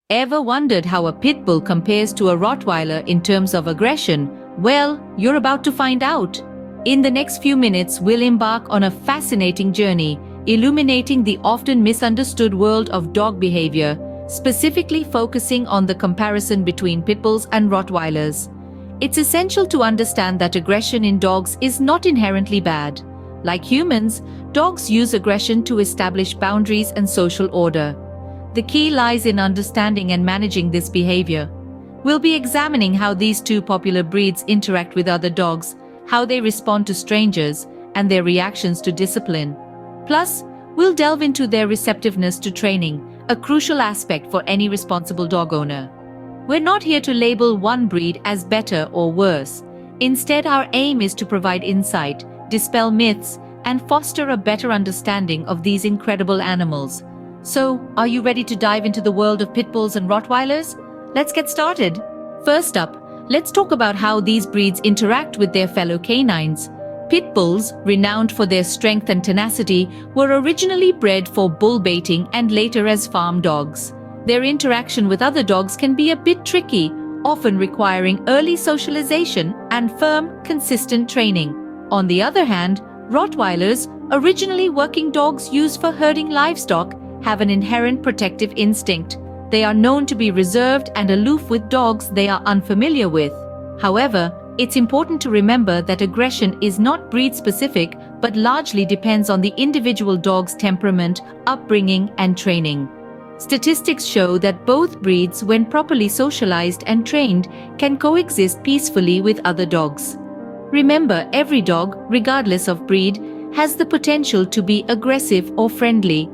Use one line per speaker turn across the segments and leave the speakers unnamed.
Ever wondered how a pit bull compares to a Rottweiler in terms of aggression? Well, you're about to find out. In the next few minutes, we'll embark on a fascinating journey, illuminating the often misunderstood world of dog behavior, specifically focusing on the comparison between pit bulls and Rottweilers. It's essential to understand that aggression in dogs is not inherently bad. Like humans, dogs use aggression to establish boundaries and social order. The key lies in understanding and managing this behavior. We'll be examining how these two popular breeds interact with other dogs, how they respond to strangers, and their reactions to discipline. Plus, we'll delve into their receptiveness to training, a crucial aspect for any responsible dog owner. We're not here to label one breed as better or worse. Instead, our aim is to provide insight, dispel myths, and foster a better understanding of these incredible animals. So, are you ready to dive into the world of pit bulls and Rottweilers? Let's get started. First up, let's talk about how these breeds interact with their fellow canines. Pit bulls, renowned for their strength and tenacity, were originally bred for bull baiting and later as farm dogs. Their interaction with other dogs can be a bit tricky, often requiring early socialization and firm, consistent training. On the other hand, Rottweilers, originally working dogs used for herding livestock, have an inherent protective instinct. They are known to be reserved and aloof with dogs they are unfamiliar with. However, it's important to remember that aggression is not breed-specific but largely depends on the individual dog's temperament, upbringing, and training. Statistics show that both breeds, when properly socialized and trained, can coexist peacefully with other dogs. Remember, every dog, regardless of breed, has the potential to be aggressive or friendly.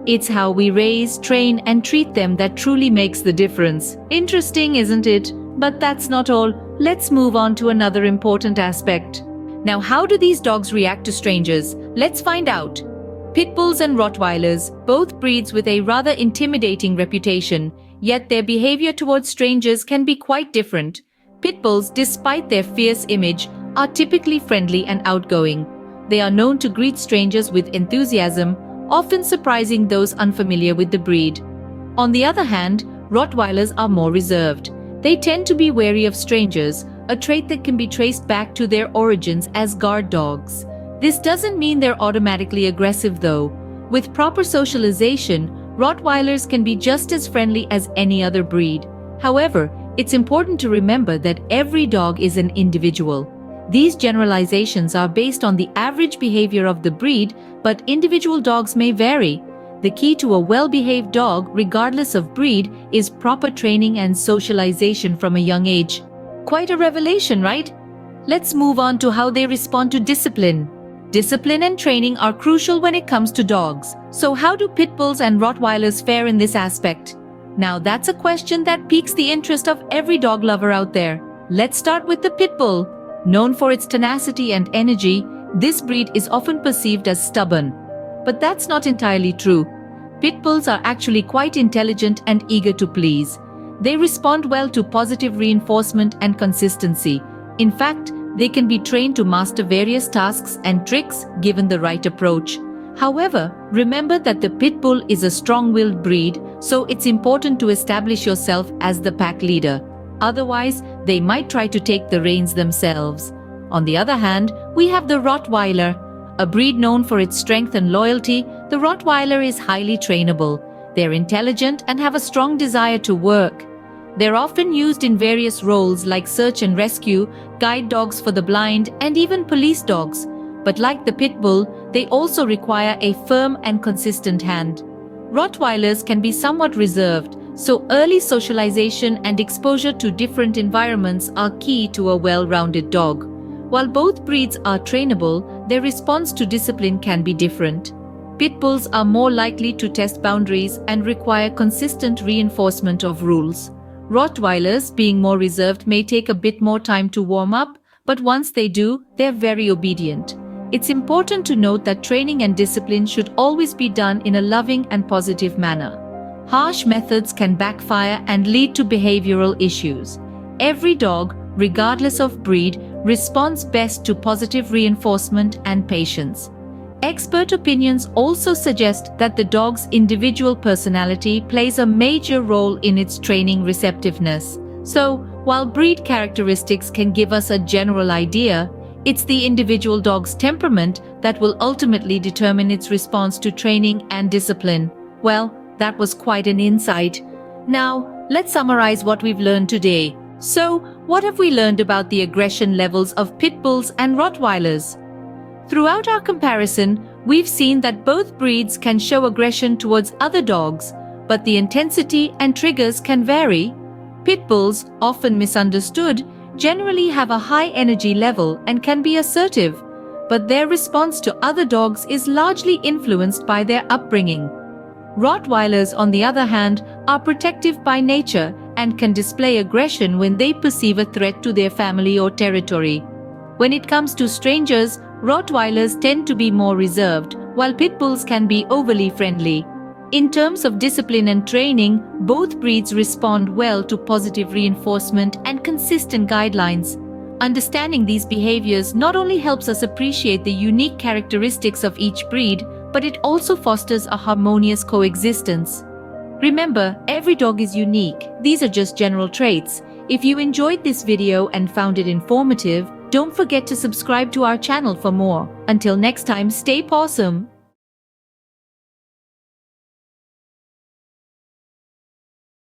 It's how we raise, train, and treat them that truly makes the difference. Interesting, isn't it? But that's not all. Let's move on to another important aspect. Now, how do these dogs react to strangers? Let's find out. Pit bulls and Rottweilers, both breeds with a rather intimidating reputation, yet their behavior towards strangers can be quite different. Pit bulls, despite their fierce image, are typically friendly and outgoing. They are known to greet strangers with enthusiasm, often surprising those unfamiliar with the breed. On the other hand, Rottweilers are more reserved. They tend to be wary of strangers, a trait that can be traced back to their origins as guard dogs. This doesn't mean they're automatically aggressive though. With proper socialization, Rottweilers can be just as friendly as any other breed. However, it's important to remember that every dog is an individual. These generalizations are based on the average behavior of the breed, but individual dogs may vary. The key to a well-behaved dog, regardless of breed, is proper training and socialization from a young age. Quite a revelation, right? Let's move on to how they respond to discipline. Discipline and training are crucial when it comes to dogs. So how do pit bulls and Rottweilers fare in this aspect? Now that's a question that piques the interest of every dog lover out there. Let's start with the pit bull. Known for its tenacity and energy, this breed is often perceived as stubborn. But that's not entirely true. Pit bulls are actually quite intelligent and eager to please. They respond well to positive reinforcement and consistency. In fact, they can be trained to master various tasks and tricks given the right approach. However, remember that the pit bull is a strong-willed breed, so it's important to establish yourself as the pack leader. Otherwise, they might try to take the reins themselves. On the other hand, we have the Rottweiler. A breed known for its strength and loyalty, the Rottweiler is highly trainable. They're intelligent and have a strong desire to work. They're often used in various roles like search and rescue, guide dogs for the blind, and even police dogs. But like the pit bull, they also require a firm and consistent hand. Rottweilers can be somewhat reserved, so early socialization and exposure to different environments are key to a well-rounded dog. While both breeds are trainable, their response to discipline can be different. Pit bulls are more likely to test boundaries and require consistent reinforcement of rules. Rottweilers, being more reserved, may take a bit more time to warm up, but once they do, they're very obedient. It's important to note that training and discipline should always be done in a loving and positive manner. Harsh methods can backfire and lead to behavioral issues. Every dog, regardless of breed, responds best to positive reinforcement and patience. Expert opinions also suggest that the dog's individual personality plays a major role in its training receptiveness. So, while breed characteristics can give us a general idea, it's the individual dog's temperament that will ultimately determine its response to training and discipline. Well, that was quite an insight. Now, let's summarize what we've learned today. So, what have we learned about the aggression levels of pit bulls and Rottweilers? Throughout our comparison, we've seen that both breeds can show aggression towards other dogs, but the intensity and triggers can vary. Pit bulls, often misunderstood, generally have a high energy level and can be assertive, but their response to other dogs is largely influenced by their upbringing. Rottweilers, on the other hand, are protective by nature and can display aggression when they perceive a threat to their family or territory. When it comes to strangers, Rottweilers tend to be more reserved, while pit bulls can be overly friendly. In terms of discipline and training, both breeds respond well to positive reinforcement and consistent guidelines. Understanding these behaviors not only helps us appreciate the unique characteristics of each breed, but it also fosters a harmonious coexistence. Remember, every dog is unique. These are just general traits. If you enjoyed this video and found it informative, don't forget to subscribe to our channel for more. Until next time, stay pawsome.